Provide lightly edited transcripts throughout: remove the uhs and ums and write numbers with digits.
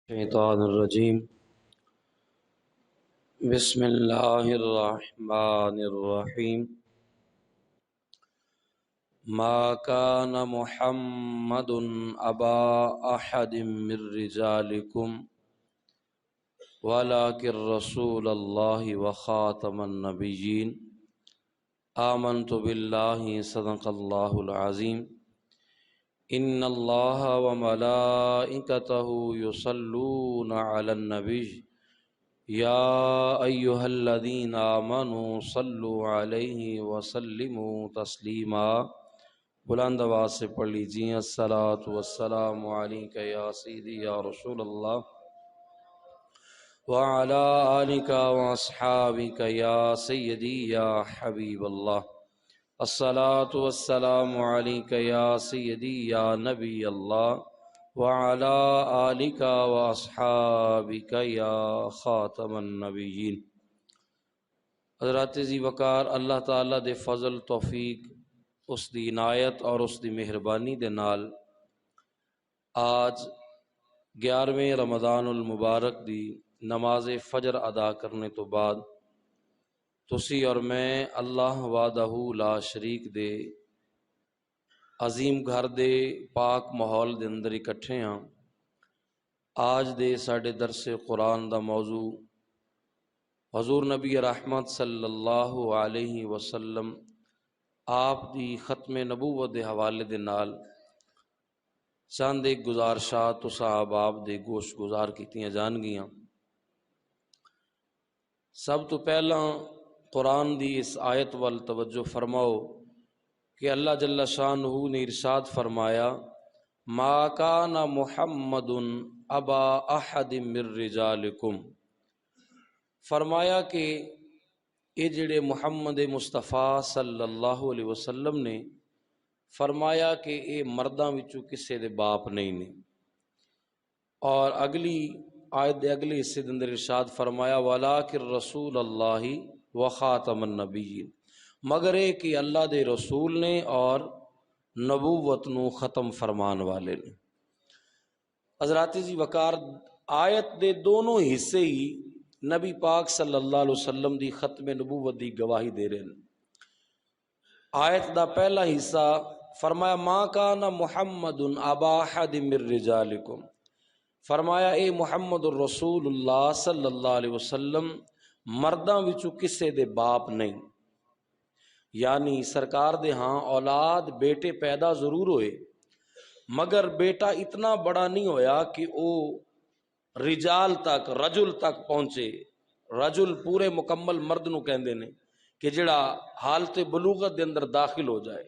الشیطان الرجیم بسم اللہ الرحمن الرحیم ما کان محمد ابا احد من رجالکم ولکن رسول اللہ وخاتم النبیین آمنت باللہ صدق اللہ العظیم ان اللہ وملائکتہ یصلون علی النبی یا ایہا الذین آمنوا صلوا علیہ وسلموا تسلیما۔ بلند آواز سے پڑھ لیجیے الصلاۃ والسلام علیک یا سیدی یا رسول اللہ وعلی آلک واصحابک یا سیدی یا حبیب اللہ۔ الصلاۃ والسلام علیک یا سیدی یا نبی اللہ وعلی آلک واصحابک یا خاتم النبیین۔ حضرات ذی وقار اللہ تعالیٰ دے فضل توفیق اس دی عنایت اور اس دی مہربانی دے نال آج 11ویں رمضان المبارک دی نماز فجر ادا کرنے تو بعد تسی اور میں اللہ وحدہ لا شریک دے عظیم گھر دے پاک ماحول دے اندر اکٹھے ہاں۔ آج دے ساڈے درس قرآن دا موضوع حضور نبی رحمت صلی اللہ علیہ وسلم آپ دی ختم نبوت دے حوالے دے نال چند ایک گزارشات تساں احباب دے گوش گزار کیتیاں جان گیاں۔ سب تو پہلا قرآن دی اس آیت وال توجہ فرماؤ کہ اللہ جل شانہ نے ارشاد فرمایا ما کان محمد ابا احد من رجالکم، فرمایا کہ یہ جڑے محمد مصطفیٰ صلی اللہ علیہ وسلم نے فرمایا کہ یہ مرداں وچوں کسے دے باپ نہیں نے، اور اگلی آیت دے اگلے حصے دے اندر ارشاد فرمایا ولکن رسول اللہ وخاتم النبیین، مگر یہ کہ اللہ دے رسول نے اور نبوت نو ختم فرمان والے نے۔ حضرات ذی وقار آیت دے دونوں حصے ہی نبی پاک صلی اللہ علیہ وسلم دی ختم نبوت دی گواہی دے رہے ہیں۔ آیت دا پہلا حصہ فرمایا ما کان محمد ابا احد من رجالکم، فرمایا اے محمد الرسول اللہ صلی اللہ علیہ وسلم مرداں وچوں کسے دے باپ نہیں، یعنی سرکار دے ہاں اولاد بیٹے پیدا ضرور ہوئے مگر بیٹا اتنا بڑا نہیں ہویا کہ او رجال تک رجل تک پہنچے۔ رجل پورے مکمل مرد نو کہندے نے کہ جڑا حالت بلوغت دے اندر داخل ہو جائے،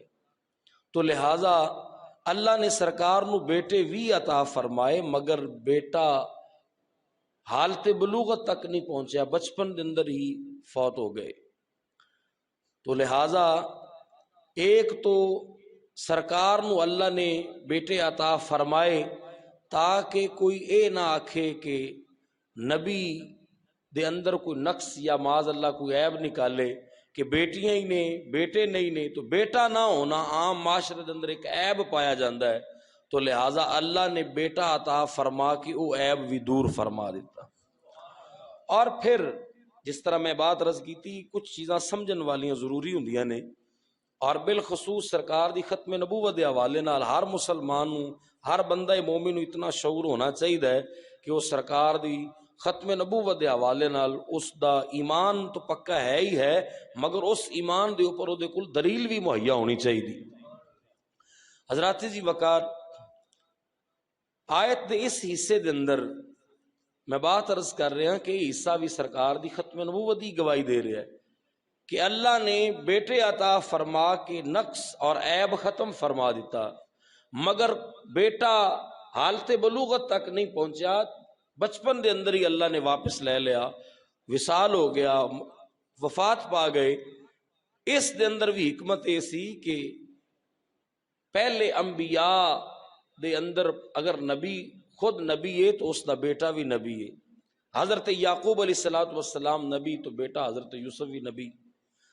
تو لہٰذا اللہ نے سرکار نو بیٹے بھی عطا فرمائے مگر بیٹا حالت بلوغت تک نہیں پہنچیا، بچپن دے اندر ہی فوت ہو گئے۔ تو لہٰذا ایک تو سرکار نو اللہ نے بیٹے عطا فرمائے تاکہ کوئی اے نہ آکھے کہ نبی دے اندر کوئی نقص یا معاذ اللہ کوئی عیب نکالے کہ بیٹیاں ہی نے بیٹے نہیں نے، تو بیٹا نہ ہونا عام معاشرے دے اندر ایک عیب پایا جاندہ ہے، تو لہٰذا اللہ نے بیٹا عطا فرما کہ وہ عیب بھی دور فرما دیتا۔ اور پھر جس طرح میں بات رض کی تھی کچھ چیزاں سمجھن والیاں ضروری ہوندیاں نے، اور بالخصوص سرکار دی ختم نبوت دے حوالے نال ہر مسلمان نو ہر بندہ مومن نو اتنا شعور ہونا چاہیے کہ وہ سرکار دی ختم نبوت دے حوالے نال اس دا ایمان تو پکا ہے ہی ہے، مگر اس ایمان دے اوپر او دے کول دلیل بھی مہیا ہونی چاہیے۔ حضرات جی وقار آیت دے اس حصے دے اندر میں بات عرض کر رہا ہوں کہ یہ حصہ بھی سرکار دی ختم نبوت دی گواہی دے رہا ہے کہ اللہ نے بیٹے عطا فرما کے نقص اور عیب ختم فرما دیتا، مگر بیٹا حالت بلوغت تک نہیں پہنچا، بچپن دے اندر ہی اللہ نے واپس لے لیا، وصال ہو گیا، وفات پا گئے۔ اس دے اندر بھی حکمت یہ سی کہ پہلے انبیاء دے اندر اگر نبی خود نبی ہے تو اس دا بیٹا بھی نبی ہے۔ حضرت یعقوب علیہ السلام نبی تو بیٹا حضرت یوسف بھی نبی،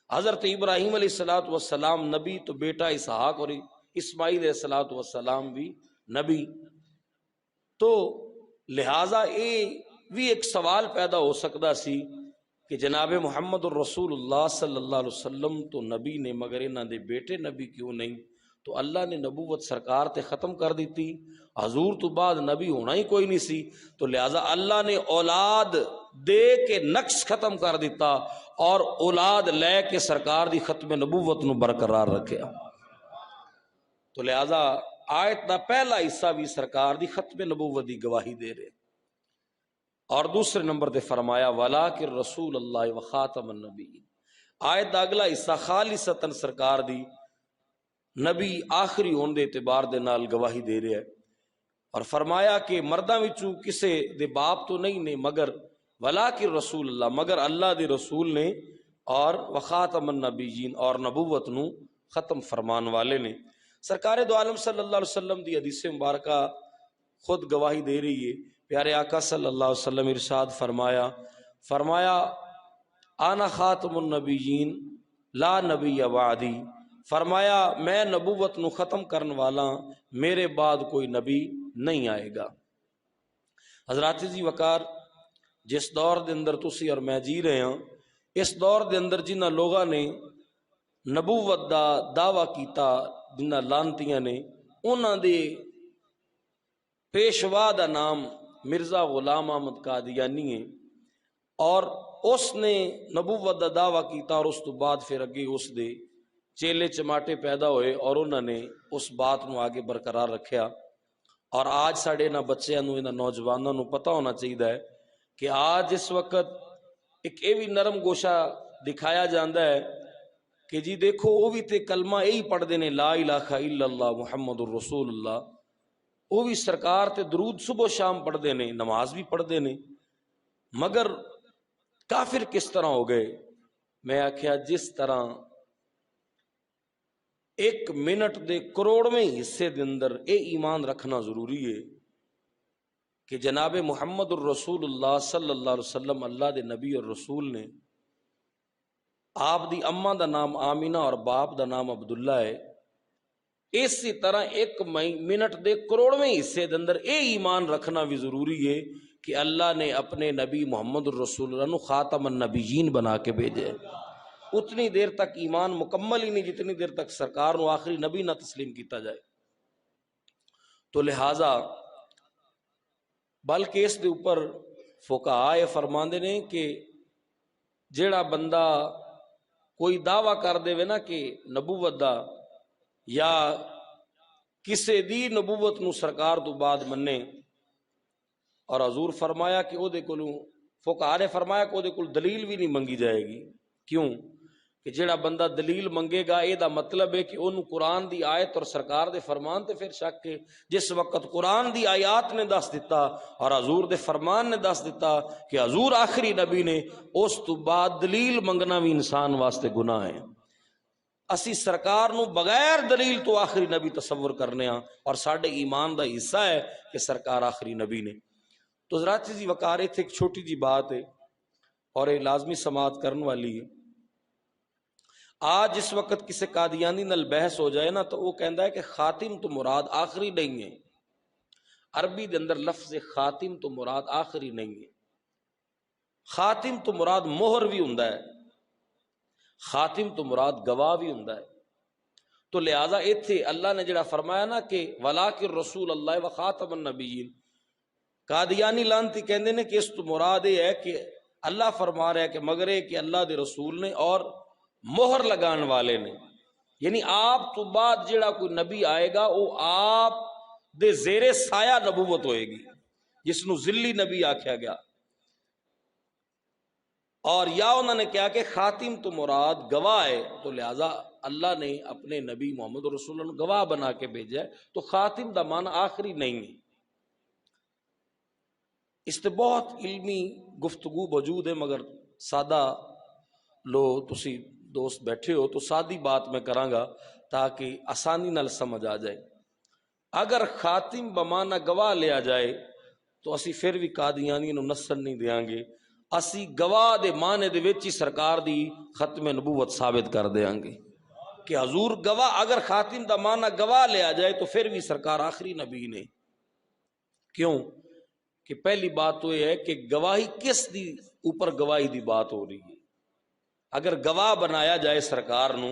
حضرت ابراہیم علیہ السلام نبی تو بیٹا اسحاق اور اسماعیل علیہ السلام بھی نبی۔ تو لہٰذا یہ بھی ایک سوال پیدا ہو سکتا سی کہ جناب محمد الرسول اللہ صلی اللہ علیہ وسلم تو نبی نے مگر انہاں دے بیٹے نبی کیوں نہیں؟ تو اللہ نے نبوت سرکار تے ختم کر دیتی، حضور تو بعد نبی ہونا ہی کوئی نہیں سی، تو لہٰذا اللہ نے اولاد دے کے نقص ختم کر دیتا اور اولاد لے کے سرکار دی ختم نبوت نو برقرار رکھیا۔ تو لہٰذا آیت دا پہلا حصہ بھی سرکار دی ختم نبوت دی گواہی دے رہے، اور دوسرے نمبر تے فرمایا وَلَٰكِن رسول اللہ وخاتم النبیین۔ آیت دا اگلا حصہ خالصتاً سرکار دی نبی آخری ہون دے اعتبار دے نال گواہی دے رہا ہے، اور فرمایا کہ مرداں وچوں کسے دے باپ تو نہیں نے مگر وَلَٰكِن رسول اللہ، مگر اللہ دے رسول نے، اور وخاتم النبیین، اور نبوت نو ختم فرمان والے نے۔ سرکار دو عالم صلی اللہ علیہ وسلم دی حدیث مبارکہ خود گواہی دے رہی ہے۔ پیارے آقا صلی اللہ علیہ وسلم ارشاد فرمایا آنا خاتم النبیین لا نبی بعدی، فرمایا میں نبوت نو ختم کرن والا، میرے بعد کوئی نبی نہیں آئے گا۔ حضرات جی وقار، جس دور دے اندر تسی اور میں جی رہے ہیں، اس دور دے اندر جنہ لوگاں نے نبوت دا دعویٰ کیتا، جنہ لانتیاں نے، انہاں دے پیشوا دا نام مرزا غلام احمد قادیانی ہے، اور اس نے نبوت دا دعویٰ کیتا، اور اس تو بعد پھر اگے اس دے چیلے چماٹے پیدا ہوئے اور انہوں نے اس بات نو آگے برقرار رکھیا۔ اور آج ساڑے نہ بچیاں نو، انہاں نوجواناں نو پتہ ہونا چاہیے ہے کہ آج اس وقت ایک یہ بھی نرم گوشہ دکھایا جاندہ ہے کہ جی دیکھو وہ بھی تے کلمہ یہی پڑھ دینے لا الہ الا اللہ محمد الرسول اللہ، وہ بھی سرکار تے درود صبح شام پڑھ دینے، نماز بھی پڑھ دینے، مگر کافر کس طرح ہو گئے؟ میں آکھیا جس طرح ایک منٹ دے کروڑویں حصے دے اندر اے ایمان رکھنا ضروری ہے کہ جناب محمد الرسول اللہ صلی اللہ علیہ وسلم اللہ دے نبی اور رسول نے، آپ دی اماں دا نام آمینہ اور باپ دا نام عبداللہ ہے، اسی طرح ایک منٹ دے کروڑویں حصے دے اندر اے ایمان رکھنا بھی ضروری ہے کہ اللہ نے اپنے نبی محمد الرسول اللہ نو خاتم النبیین بنا کے بھیجے۔ اتنی دیر تک ایمان مکمل ہی نہیں جتنی دیر تک سرکار نو آخری نبی نہ تسلیم کیتا جائے۔ تو لہٰذا بلکہ اس دے اوپر فقہاء فرماندے نے کہ جیڑا بندہ کوئی دعویٰ کر دے وے نا کہ نبوت دا، یا کسے دی نبوت نو سرکار تو بعد مننے، اور حضور فرمایا کہ او دے کولوں، فقہاء نے فرمایا کہ او دے کول دلیل بھی نہیں منگی جائے گی۔ کیوں کہ جیڑا بندہ دلیل منگے گا اے دا مطلب ہے کہ انہوں قرآن دی آیت اور سرکار دے فرمان تے پھر شک کے، جس وقت قرآن دی آیات نے دس دیتا اور حضور دے فرمان نے دس دیتا کہ حضور آخری نبی نے، اس تو بعد دلیل منگنا بھی انسان واسطے گناہ ہے۔ اسی سرکار نو بغیر دلیل تو آخری نبی تصور کرنے ہاں، اور ساڑھے ایمان دا حصہ ہے کہ سرکار آخری نبی نے۔ تو حضرات جی وقارے تھے، ایک چھوٹی جی بات ہے اور یہ لازمی سماعت کرنے والی ہے۔ آج اس وقت کسی قادیانی نال بحث ہو جائے نا تو وہ کہندا ہے کہ خاتم تو مراد آخری نہیں ہے۔ عربی دے اندر لفظ خاتم تو مراد آخری نہیں ہے، خاتم تو مراد مہر بھی ہوندا ہے، خاتم تو مراد گواہ بھی ہوندا ہے۔ تو لہذا ایتھے اللہ نے جڑا فرمایا نا کہ وَلَٰكِن رسول اللہ وخاتم النبیین، قادیانی لانتی کہندے نے کہ اس تو مراد یہ ہے کہ اللہ فرما رہا ہے کہ مگر ہے کہ اللہ دے رسول نے اور مہر لگان والے نے، یعنی آپ تو بعد جڑا کوئی نبی آئے گا وہ آپ دے زیر سایہ نبوت ہوئے گی، جس نو ذلی نبی آکھیا گیا۔ اور یا انہوں نے کہا کہ خاتم تو مراد گواہ ہے، تو لہٰذا اللہ نے اپنے نبی محمد رسول اللہ گواہ بنا کے بھیجا ہے، تو خاتم دا معنی آخری نہیں ہے۔ اس سے بہت علمی گفتگو موجود ہے، مگر سادہ لو تسی دوست بیٹھے ہو تو سادی بات میں کراں گا تاکہ آسانی نال سمجھ آ جائے۔ اگر خاتم بمانا گواہ لیا جائے تو اسی پھر بھی قادیانی نو نسل نہیں دیاں گے، اسی گواہ دے معنی دے وچ ہی سرکار دی ختم نبوت ثابت کر دیاں گے کہ حضور گواہ، اگر خاتم دا معنی گواہ لیا جائے تو پھر بھی سرکار آخری نبی نے۔ کیوں کہ پہلی بات تو یہ ہے کہ گواہی کس دی اوپر گواہی دی بات ہو رہی ہے. اگر گواہ بنایا جائے سرکار نو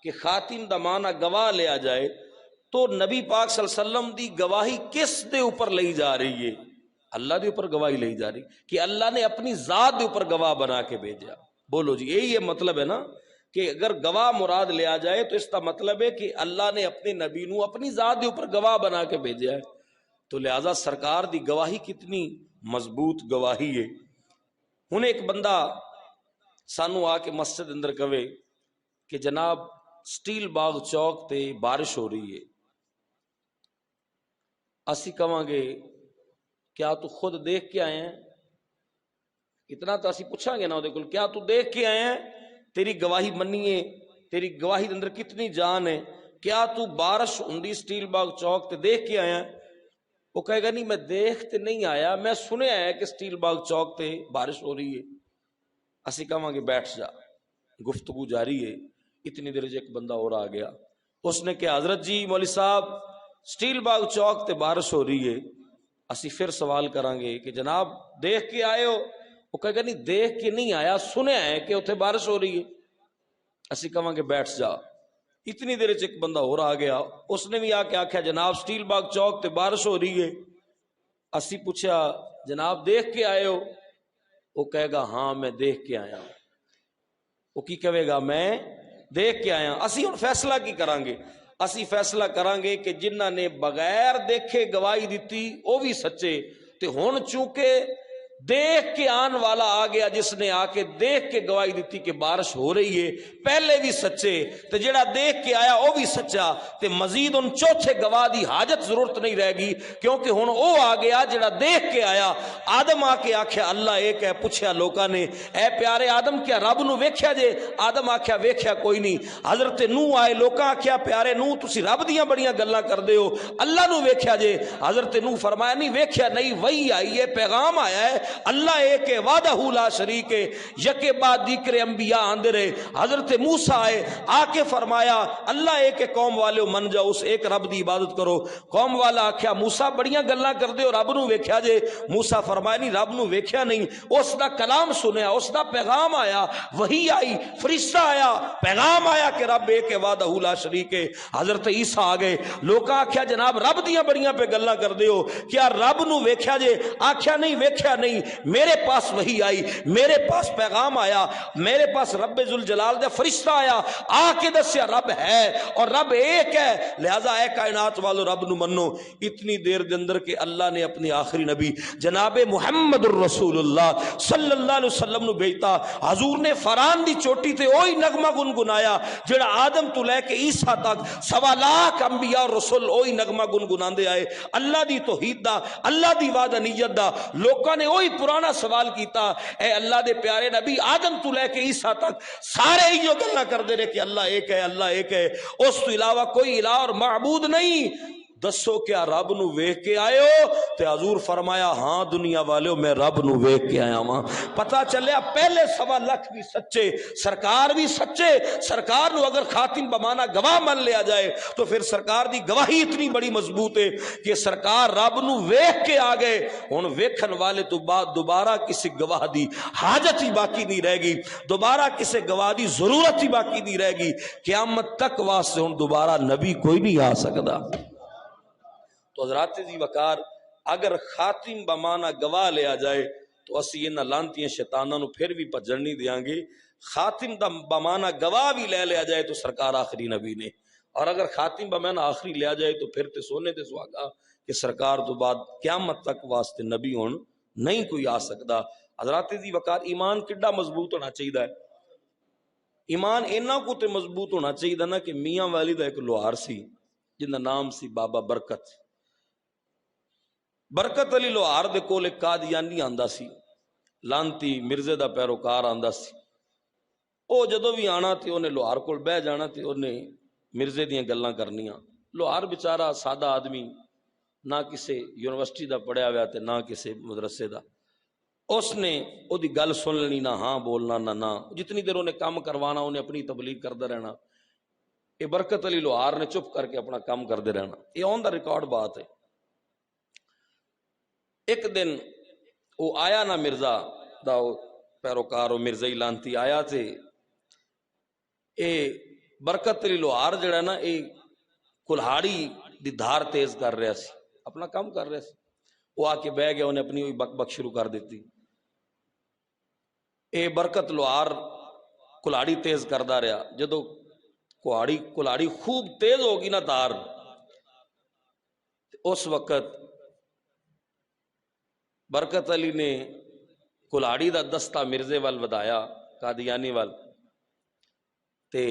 کہ خاتم دا معنی گواہ لیا جائے تو نبی پاک صلی اللہ علیہ وسلم دی گواہی کس دے اوپر لئی جا رہی ہے؟ اللہ دے اوپر گواہی لئی جا رہی کہ اللہ نے اپنی ذات دے اوپر گواہ بنا کے بھیجا. بولو جی یہی مطلب ہے نا کہ اگر گواہ مراد لیا جائے تو اس کا مطلب ہے کہ اللہ نے اپنے نبی نو اپنی ذات دے اوپر گواہ بنا کے بھیجا ہے. تو لہذا سرکار دی گواہی کتنی مضبوط گواہی ہے. ہن ایک بندہ سانو آ کے مسجد اندر کہے کہ جناب سٹیل باغ چوک تے بارش ہو رہی ہے، اسی کہاں گے کیا تو خود دیکھ کے آئے ہیں؟ اتنا تو اسی پوچھا گے نا وہ کول، کیا تو دیکھ کے آئے ہیں؟ تیری گواہی منیے، تیری گواہی اندر کتنی جان ہے؟ کیا تو بارش ہوندی سٹیل باغ چوک تے دیکھ کے آیا؟ وہ کہے گا نہیں میں دیکھ تے نہیں آیا، میں سنیا ہے کہ سٹیل باغ چوک تے بارش ہو رہی ہے. اسی کہاں گے بیٹھ جا، گفتگو جاری ہے. اتنی دیر ایک بندہ اور آ گیا، اس نے کہا حضرت جی مولوی صاحب سٹیل باغ چوک تے بارش ہو رہی ہے. اسی پھر سوال کریں گے کہ جناب دیکھ کے آئے ہو؟ وہ کہے گا نہیں دیکھ کے نہیں آیا، سنیا ہے کہ اتنے بارش ہو رہی ہے. اسی کہاں گے بیٹھ جا. اتنی دیر ایک بندہ اور آ گیا، اس نے بھی آ کے آخیا جناب سٹیل باغ چوک تے بارش ہو رہی ہے. اسی پوچھا جناب دیکھ کے آئے ہو؟ وہ کہے گا ہاں میں دیکھ کے آیا. وہ کی کہے گا میں دیکھ کے آیا. اسی ہن فیصلہ کی کران گے؟ اسی فیصلہ کران گے کہ جنہ نے بغیر دیکھے گواہی دیتی وہ بھی سچے، تے ہن چونکہ دیکھ کے آن والا آ گیا جس نے آ کے دیکھ کے گواہی دیتی کہ بارش ہو رہی ہے، پہلے بھی سچے تے جڑا دیکھ کے آیا وہ بھی سچا، تے مزید ان چوتھے گواہ دی حاجت ضرورت نہیں رہے گی کیونکہ ہن وہ آ گیا جڑا دیکھ کے آیا. آدم آ کے آکھیا اللہ ایک ہے، پوچھیا لوکاں نے اے پیارے آدم کیا رب نو ویکھیا جے؟ آدم آکھیا ویکھیا کوئی نہیں. حضرت نوح آئے، لوکاں آکھیا پیارے نوح تسی رب دیاں بڑیاں گلاں کردے ہو، اللہ نو ویکھیا جے؟ حضرت نوح فرمایا نہیں ویکھیا نہیں، وہی آئی ہے، پیغام آیا ہے، اللہ ایک ہے وحدہ لا شریک ہے، یکے بعد دیگر انبیاء آندے رہے. حضرت موسیٰ آئے، آ کے فرمایا اللہ ایک ہے، قوم والے من جاؤ اس ایک رب دی عبادت کرو. قوم والا آکھیا موسیٰ بڑیاں گلاں کردے ہو، رب نو ویکھیا جے؟ موسیٰ فرمایا نہیں رب نو ویکھیا نہیں، اس دا کلام سنیا، اس دا پیغام آیا، وہی آئی، فرشتہ آیا، پیغام آیا کہ رب ایک ہے وحدہ لا شریک ہے. حضرت عیسیٰ آ گئے، لوکاں آکھیا جناب رب دیاں بڑیاں پہ گلاں کردے ہو، کیا رب نو ویکھیا جے؟ آکھیا نہیں ویکھیا نہیں، میرے پاس وہی آئی، میرے پاس پیغام آیا، میرے پاس رب ذوالجلال دے فرشتہ آیا، آ کے دسیا رب ہے اور رب ایک ہے، لہذا اے کائنات والو رب نو منو. اتنی دیر دے اندر کہ اللہ نے اپنی آخری نبی جناب محمد الرسول اللہ صلی اللہ علیہ وسلم نو بھیجتا. حضور نے فران دی چوٹی تے وہی نغمہ گنگنایا جڑا آدم تو لے کے عیسیٰ تک 1.25 لاکھ انبیاء اور رسول وہی نغمہ گنگناندے آئے، اللہ دی توحید دا، اللہ دی وحدانیت دا. لوکاں نے وہی پرانا سوال کیتا، اے اللہ دے پیارے نبی آدم تو لے کے عیسیٰ تک سارے ہی جو گلاں کردے رہے کہ اللہ ایک ہے، اللہ ایک ہے، اس تو علاوہ کوئی الہ اور معبود نہیں. دسو کیا رب نو ویکھ کے آئے ہو؟ تے حضور فرمایا ہاں دنیا والے میں رب نو ویکھ کے آیا ہاں. پتہ چلیا پہلے 1.25 لاکھ بھی سچے، سرکار بھی سچے. سرکار نو اگر خاتم بمانا گواہ مان لیا جائے تو پھر سرکار دی گواہی اتنی بڑی مضبوط ہے کہ سرکار رب نو ویکھ کے آ گئے. ہن ویکھن والے تو بعد دوبارہ کسی گواہ دی حاجت ہی باقی نہیں رہے گی، دوبارہ کسی گواہ دی ضرورت ہی باقی نہیں رہے گی. قیامت تک واسطے ہن دوبارہ نبی کوئی نہیں آ سکدا. تو حضرات جی وقار اگر خاتم بمانا گواہ لیا جائے تو اسی انہاں لانتیاں شیطاناں نو پھر بھی پجن نہیں دیاں گے. خاتم دا بمانا گواہ بھی لے لیا جائے تو سرکار آخری نبی نے، اور اگر خاتم بمانا آخری لیا جائے تو پھر تے سونے تے سہاگا کہ سرکار تو بعد قیامت تک واسطے نبی ہون نہیں کوئی آ سکدا. حضرات جی وقار ایمان کڈا مضبوط ہونا چاہیے؟ ایمان اینا کو تے مضبوط ہونا چاہیے نا کہ میاں والی دا ایک لوہار سی جن دا نام سی بابا برکت. برکت علی لوہار دے کول ایک قادیانی آندا سی، لانتی مرزے دا پیروکار آندا سی. او جدو بھی آنا تے اونے لوہار کول بہ جانا تے اونے مرزے دیاں گلاں کرنیاں. لوہار بیچارہ سادہ آدمی، نہ کسے یونیورسٹی دا پڑھیا ہوا تے نہ کسے مدرسے دا. اس نے او دی گل سن لینی، نہ ہاں بولنا نہ جتنی دیر انہیں کام کروانا انہیں اپنی تبلیغ کردا رہنا. یہ برکت علی لوہار نے چپ کر کے اپنا کام کردے رہنا. یہ آن دا ریکارڈ بات ہے. ایک دن وہ آیا نا مرزا دا پیروکار وہ مرزا لانتی آیا تے اے برکت علی لوہار جڑا نا اے کلہاڑی دی دھار تیز کر رہا سی، اپنا کام کر رہا سی، وہ آ کے بہ گیا، انہیں اپنی ہوئی بک بک شروع کر دیتی۔ اے برکت لوہار کلہاڑی تیز کردا رہا، جدو کلہاڑی خوب تیز ہوگی نا دھار، اس وقت برکت علی نے کلہاڑی دا دستہ مرزے وال ودایا، قادیانی وال، تے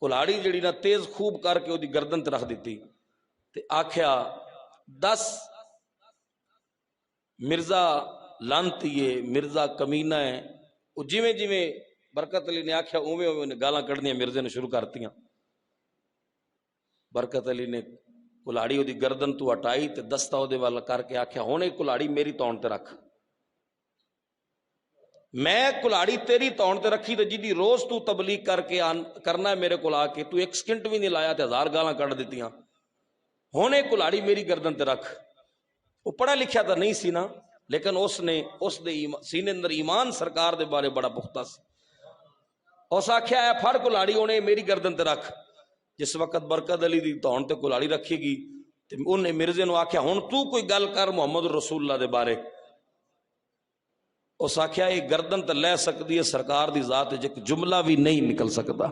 کلہاڑی جڑی نا تیز خوب کر کے دی گردن تے رکھ دیتی، تے آکھیا 10 مرزا لانتی ہے، مرزا کمینہ ہے، وہ جویں جویں برکت علی نے آکھیا اوویں اوویں گالاں کڈنیاں مرزے نے شروع کرتیاں۔ برکت علی نے کلہاڑی دی گردن تو ہٹائی تے دستہ دے والا کر کے آکھیا ہن اے کلہاڑی میری تون تے رکھ، میں کلہاڑی تیری تون تے رکھی تے جدی روز تو تبلیغ کر کے کرنا ہے میرے کول آ کے، تو 1 سکنٹ بھی نہیں لایا تے 1000 گالاں کڈ دتیاں، ہن اے کلہاڑی میری گردن تے رکھ۔ وہ پڑھا لکھیا تو نہیں سی نا، لیکن اس نے اس دے سینے اندر ایمان سرکار دے بارے بڑا پختہ سی، اس آکھیا ہے پھڑ کلہاڑی انہیں میری گردن تے رکھ۔ جس وقت برکت علی دی تون تے کلہاڑی رکھی گی تے انہیں مرزے نو آکھیا ہن تو کوئی گل کر محمد رسول اللہ دے بارے، اس آکھیا یہ گردن تے لے سکتی ہے سرکار دی ذات ہے، ایک جملہ بھی نہیں نکل سکتا،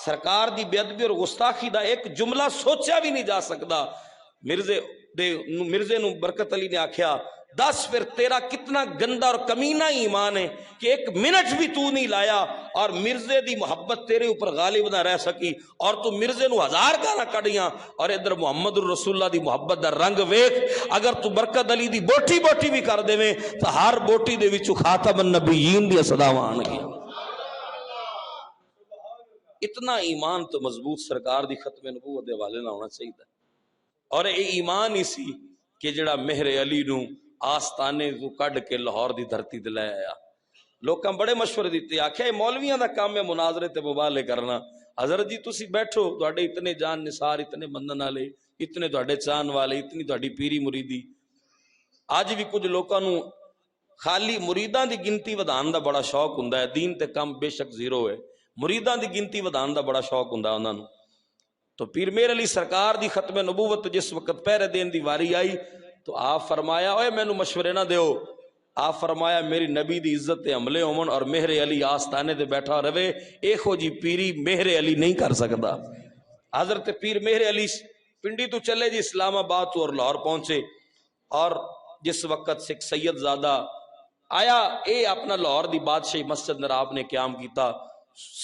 سرکار دی بے ادبی اور گستاخی دا ایک جملہ سوچا بھی نہیں جا سکتا۔ مرزے نو برکت علی نے آکھیا 10 پھر تیرا کتنا گندا اور کمینہ ایمان ہے کہ 1 منٹ بھی تو نہیں لایا اور مرزے دی محبت تیرے اوپر غالب نہ رہ سکی، اور تو مرزے نو 1000 گالاں کڈیاں، اور ادھر محمد الرسول اللہ دی محبت دا رنگ ویکھ، اگر تو برکت علی دی بوٹی بوٹی بھی کر دیویں تو ہر بوٹی دے وچوں خاتم النبیین دی صداواں آن گیا۔ اتنا ایمان تو مضبوط سرکار دی ختم نبوت دے والے نہ ہونا چاہیے، اور اے ایمان ہی سی کہ جڑا مہر علی نو آستانے تو کڈ کے لاہور دی دھرتی تے لے آیا۔ لوکاں بڑے مشورے دیتے، آکھیا مولویاں دا کام ہے مناظرے تے مبالغے کرنا، حضرت جی تسی بیٹھو، تواڈے اتنے جان نثار، اتنے منن والے، اتنے تواڈے چان والے، اتنی تواڈی پیری مریدی، اج بھی کچھ لوکاں نو خالی مریداں دی گنتی ودھان دا بڑا شوق ہوندا ہے، دین تے کم بے شک زیرو ہے، مریداں دی گنتی ودھان دا بڑا شوق ہوندا ہے انہاں نو۔ تو پیر میر علی سرکار دی ختم نبوت جس وقت پہرے دین دی واری آئی تو آپ فرمایا اوے مینوں مشورے نہ دیو، آپ فرمایا میری نبی دی عزت تے حملے ہومن اور مہر علی آستانے تے بیٹھا رہے، ایکھو جی پیری مہر علی نہیں کر سکتا۔ حضرت پیر مہر علی پنڈی تو چلے جی اسلام آباد تو اور لاہور پہنچے، اور جس وقت سکھ سید زادہ آیا اے اپنا لاہور دی بادشاہی مسجد نر آپ نے قیام کیتا،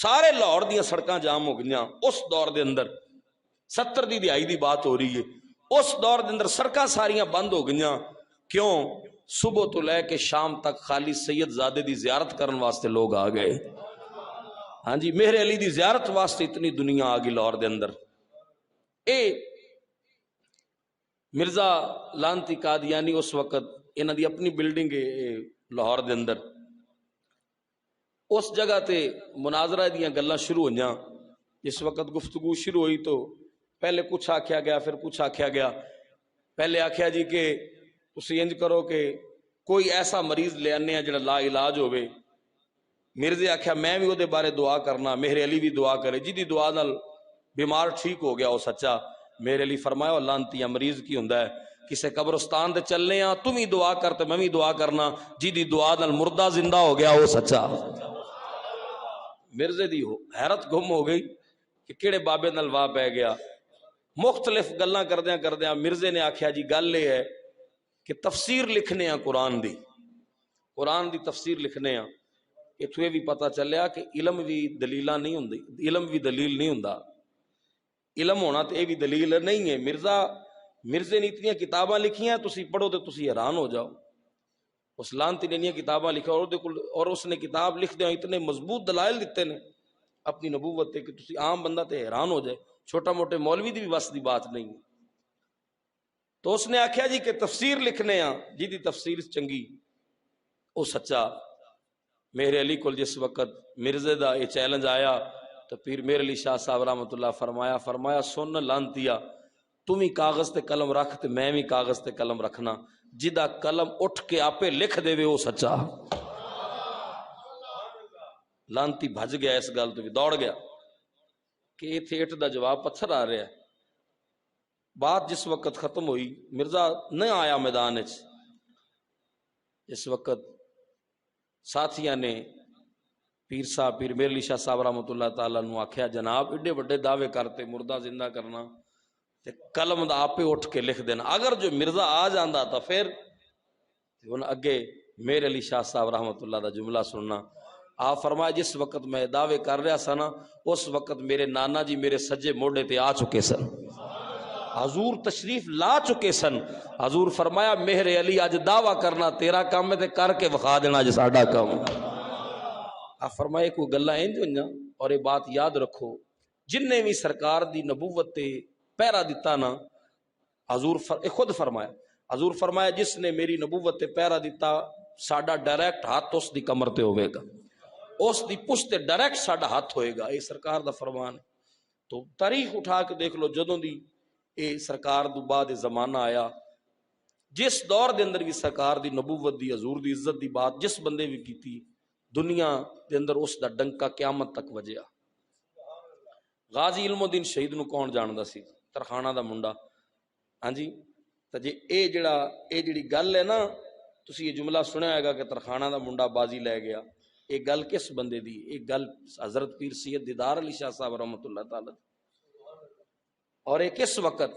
سارے لاہور دیاں سڑکاں جام ہو گئیاں۔ اس دور دے اندر 70 دی دہائی دی بات ہو رہی ہے، اس دور دے اندر سڑکاں ساریاں بند ہو گئیاں، کیوں؟ صبح تو لے کے شام تک خالی سید زادے دی زیارت کرن واسطے لوگ آ گئے، ہاں جی مہر علی دی زیارت واسطے اتنی دنیا آ گئی لاہور دے اندر۔ اے مرزا لانتی قادیانی اس وقت انہاں دی اپنی بلڈنگ ہے لاہور دے اندر، اس جگہ تے مناظرہ دیاں گلاں شروع ہوئیاں۔ جس وقت گفتگو شروع ہوئی تو پہلے کچھ آکھیا گیا، پھر کچھ آکھیا گیا۔ پہلے آکھیا جی کہ تسی انج کرو کہ کوئی ایسا مریض لے آنے ہیں جڑا لا علاج ہوئے۔ مرزے آکھیا میں بھی وہ دے بارے دعا کرنا، مہر علی بھی دعا کرے، جی دی دعا نال بیمار ٹھیک ہو گیا وہ سچا۔ مہر علی فرمایا وہ لانتی مریض کی ہوندا ہے، کسے قبرستان تے چلنے ہاں تم ہی دعا کرتے میں بھی دعا کرنا، جی دی دعا نال مردہ زندہ ہو گیا وہ سچا۔ مرزے دی حیرت گم ہو گئی کہ کیڑے بابے نال واہ پہ گیا۔ مختلف گلاں کردیاں کردیاں مرزے نے آکھیا جی گل یہ ہے کہ تفسیر لکھنے ہیں قرآن دی تفسیر لکھنے ہیں۔ اتھوے بھی پتہ چلیا کہ علم بھی دلیلاں نہیں ہوندی، علم بھی دلیل نہیں ہوندا، علم ہونا تے بھی دلیل نہیں ہے۔ مرزے نے اتنی کتاباں لکھیاں تسی پڑھو تے تسی حیران ہو جاؤ۔ اس لانتی نے اتنی کتاباں لکھا اور اس نے کتاب لکھ دیا اتنے مضبوط دلائل دیتے نے اپنی نبوت تے کہ تسی عام بندہ تے حیران ہو جائے، چھوٹا موٹے مولوی دی بھی بس دی بات نہیں۔ تو اس نے آکھیا جی کہ تفسیر لکھنے ہاں، جی دی تفسیر چنگی او سچا۔ مہر علی کول جس وقت مرزے دا یہ چیلنج آیا تو پیر مہر علی شاہ صاحب رحمۃ اللہ فرمایا سن لانتیا، تم ہی کاغذ تے قلم رکھ تے میں بھی کاغذ تے قلم رکھنا، جدا قلم اٹھ کے آپے لکھ دے وہ سچا۔ لانتی بھج گیا اس گل تو بھی، دوڑ گیا کہ اتنے اٹھ دا جواب پتھر آ رہا ہے۔ بات جس وقت ختم ہوئی، مرزا نہ آیا میدان وچ، اس وقت ساتھیاں نے پیر صاحب پیر میر علی شاہ صاحب رحمۃ اللہ تعالیٰ نو آخیا جناب ایڈے وڈے دعوے کرتے مردہ زندہ کرنا تے قلم دا آپے اٹھ کے لکھ دینا، اگر جو مرزا آ جاندہ تھا پھر ہن اگے میر علی شاہ صاحب رحمۃ اللہ دا جملہ سننا۔ آپ فرمایا جس وقت میں دعوے کر رہا سا نا، اس وقت میرے نانا جی میرے سجے موڈے تے آ چکے سن، حضور تشریف لا چکے سن۔ حضور فرمایا مہر علی اج دعویٰ کرنا تیرا کام ہے تے کر کے وکھا دینا جو ساڈا کام۔ آپ فرمائے کوئی گلاں انج ہوئیاں، اور یہ بات یاد رکھو جن نے بھی سرکار دی نبوت تے پہرا دیتا نا، حضور خود فرمایا، حضور فرمایا جس نے میری نبوت تے پہرا دیتا ساڈا ڈائریکٹ ہاتھ اس دی کمر تے ہوئے گا، اس دی پشت تے ڈائریکٹ ساڈا ہاتھ ہوئے گا، یہ سرکار دا فرمان ہے۔ تو تاریخ اٹھا کے دیکھ لو، جدوں دی اے سرکار دو بعد زمانہ آیا، جس دور دے اندر بھی سرکار دی نبوت دی حضور دی عزت دی بات جس بندے بھی کیتی، دنیا دے اندر اس دا ڈنکا قیامت تک وجیا۔ غازی علم الدین شہید نو کون جاندا سی؟ ترخانہ دا منڈا۔ ہاں جی، تے جے اے جڑی گل ہے نا، تسی یہ جملہ سنیا ہوگا کہ ترخانہ دا منڈا بازی لے گیا، یہ گل کس بندے دی؟ یہ گل حضرت پیر سید دیدار علی شاہ صاحب رحمۃ اللہ تعالی، اور یہ کس وقت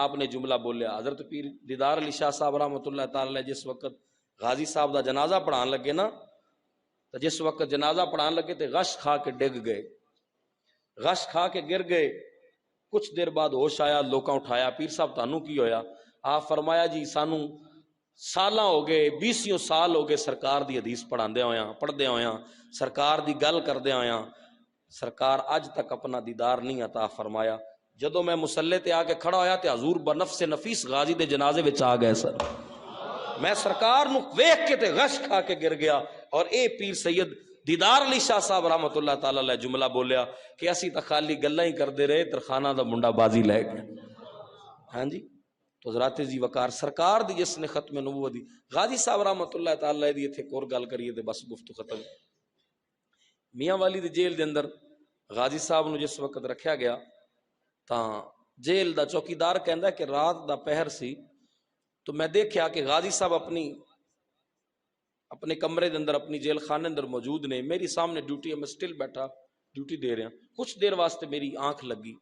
آپ نے جملہ بولیا؟ حضرت پیر دیدار علی شاہ صاحب رحمۃ اللہ تعالی جس وقت غازی صاحب دا جنازہ پڑھان لگے نا، تو جس وقت جنازہ پڑھان لگے تو غش کھا کے ڈگ گئے، غش کھا کے گر گئے۔ کچھ دیر بعد ہوش آیا، لوکاں اٹھایا، پیر صاحب تانوں کی ہویا؟ آپ فرمایا جی سانوں سالاں ہو گئے، 20 سال ہو گئے سرکار دی حدیث پڑھاندے ہویاں، پڑھدے ہویاں، سرکار دی گل کردے ہویاں، سرکار اج تک اپنا دیدار نہیں عطا فرمایا۔ جدوں میں مصلی تے آ کے کھڑا ہویا تے حضور بنفس نفیس غازی دے جنازے وچ آ گئے سر، میں سرکار نو ویکھ کے تے غش کھا کے گر گیا۔ اور اے پیر سید دیدار علی شاہ صاحب رحمۃ اللہ تعالی علیہ جملہ بولیا کہ اسی تا خالی گلاں ہی کردے رہے، ترخانہ دا منڈا بازی لے گیا۔ ہاں جی، تو حضرات جی وقار سرکار دی جس نے ختم نبوت دی، غازی صاحب رحمۃ اللہ تعالی علیہ دی ایتھے ایک اور گل کریے تے بس گفتگو ختم۔ میاں والی دی جیل دے اندر غازی صاحب نو جس وقت رکھیا گیا تاں جیل دا چوکیدار کہندا کہ رات دا پہر سی، تو میں دیکھیا کہ غازی صاحب اپنے کمرے دے اندر اپنی جیل خانے اندر موجود نے، میری سامنے ڈیوٹی ہے، میں سٹل بیٹھا ڈیوٹی دے رہا، کچھ دیر واسطے میری آنکھ لگی،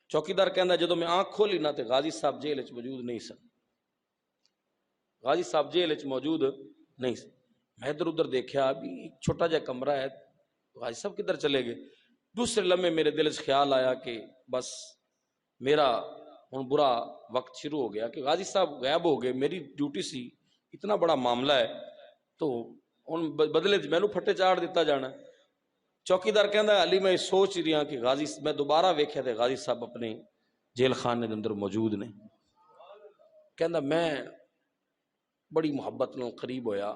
چوکیدار کہندا جدوں میں آنکھ کھولی نہ تے غازی صاحب جیل وچ موجود نہیں سن، غازی صاحب جیل وچ موجود نہیں سن۔ میں ادھر ادھر دیکھا بھی ایک چھوٹا جا کمرہ ہے، غازی صاحب کدھر چلے گئے؟ دوسرے لمحے میرے دل وچ خیال آیا کہ بس میرا ہن برا وقت شروع ہو گیا کہ غازی صاحب غائب ہو گئے، میری ڈیوٹی سی، اتنا بڑا معاملہ ہے، تو ہن بدلے مینوں پھٹے چاڑ دیتا جانا ہے۔ چوکیدار کہندا علی میں سوچ رہی ہاں کہ غازی میں دوبارہ ویکھیا تے غازی صاحب اپنے جیل خانے دے اندر موجود نے۔ کہندا میں بڑی محبت نال قریب ہویا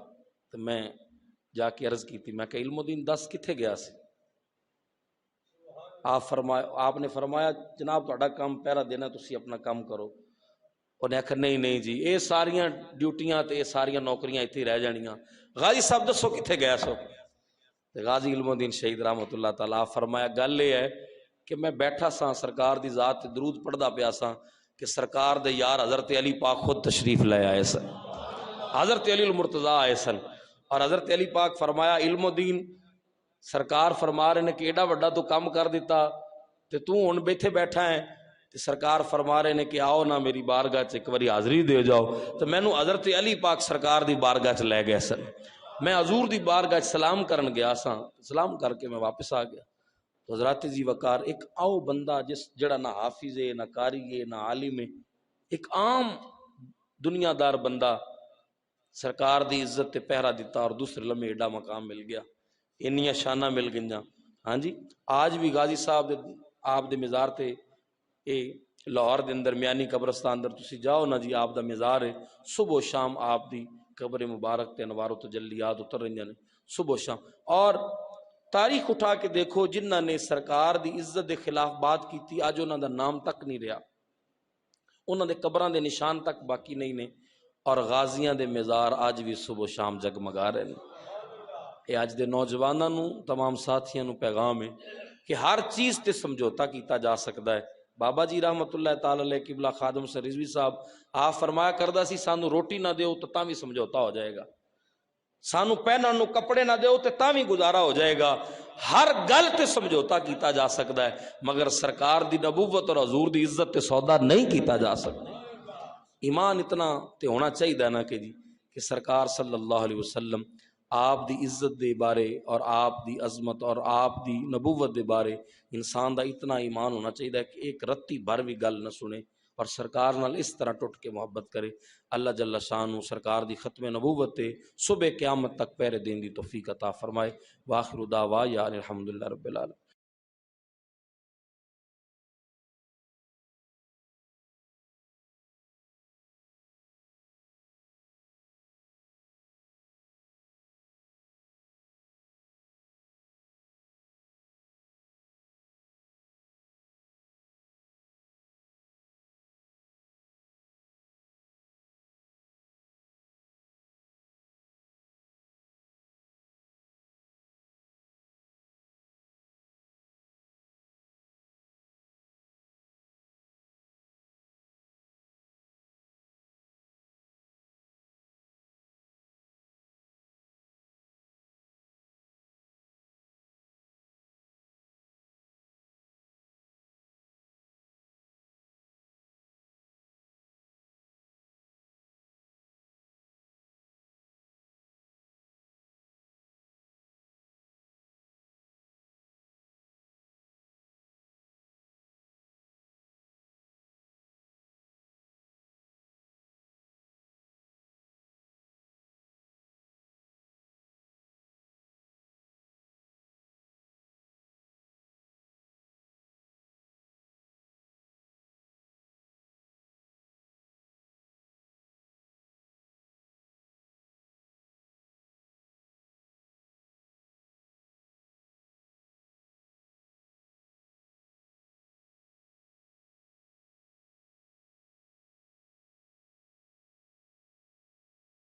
تے میں جا کے عرض کیتی، میں کہ علم الدین دس کتھے گیا سی؟ آپ نے فرمایا جناب تہاڈا کام پہرا دینا، تسی اپنا کام کرو۔ انہیں آخر نہیں جی یہ ساریاں ڈیوٹیاں تے ساریاں نوکریاں اتنے رہ جانیاں، غازی صاحب دسو کتھے گیا سو؟ غازی علم الدین شہید رحمۃ اللہ تعالیٰ فرمایا گل یہ ہے کہ میں بیٹھا سا سرکار دی ذات تے درود پڑھدا پیا سا کہ سرکار دے یار حضرت علی پاک خود تشریف لے آئے سن، حضرت علی المرتضیٰ آئے سن، اور حضرت علی پاک فرمایا علم الدین سرکار فرما رہے نے کہ ایڈا وڈا تو کام کر دیتا تے تو ہن بیٹھے بیٹھا ہے، تے سرکار فرما رہے نے کہ آؤ نا میری بارگاہ چ ایک باری حاضری دے جاؤ۔ تو مینوں حضرت علی پاک سرکار دی بارگاہ چ لے گئے سن، میں حضور دی بارگاہ چ سلام کرن گیا سا، سلام کر کے میں واپس آ گیا۔ تو حضرات جی وقار ایک آؤ بندہ جڑا نہ حافظ ہے نہ قاری ہے نہ عالم ہے، ایک عام دنیا دار بندہ سرکار دی عزت تے پہرا دیتا، اور دوسرے لمحے ایڈا مقام مل گیا، انیاں شاناں مل گئیاں۔ ہاں جی، آج بھی غازی صاحب آپ دے مزار تے اے لاہور دے اندر میانی قبرستان اندر تسی جاؤ نا جی، آپ دا مزار ہے، صبح و شام آپ دی قبر مبارک تے انوار و تجلیات اتر رہی ہیں صبح و شام۔ اور تاریخ اٹھا کے دیکھو جنہاں نے سرکار دی عزت دے خلاف بات کیتی، آج انہاں دا نام تک نہیں رہا، انہاں دے قبراں دے نشان تک باقی نہیں نے، اور غازیاں دے مزار اج بھی صبح و شام جگمگا رہے ہیں۔ یہ اج دے نوجواناں نو، تمام ساتھیاں نو پیغام ہے کہ ہر چیز تے سمجھوتا کیتا جا سکتا ہے۔ بابا جی رحمت اللہ تعالی علیہ قبلہ خادم سر رضوی صاحب آپ فرمایا کردا سی سانو روٹی نہ دیو تو تاں بھی سمجھوتا ہو جائے گا، سانو پہنن نو کپڑے نہ دیو تے تاں بھی گزارا ہو جائے گا، ہر گل تے سمجھوتا کیتا جا سکتا ہے، مگر سرکار دی نبوت اور حضور دی عزت تے سودا نہیں کیتا جا سکتا۔ ایمان اتنا تے ہونا چاہیے نا کہ جی کہ سرکار صلی اللہ علیہ وسلم آپ دی عزت دے بارے اور آپ دی عظمت اور آپ دی نبوت دے بارے انسان دا اتنا ایمان ہونا چاہیے کہ ایک رتی بھر بھی گل نہ سنے اور سرکار نال اس طرح ٹوٹ کے محبت کرے۔ اللہ جل شانہ سرکار دی ختم نبوت تے صبح قیامت تک پہرے دین دی توفیق عطا فرمائے۔ واخر دعوانا الحمدللہ رب العالمین۔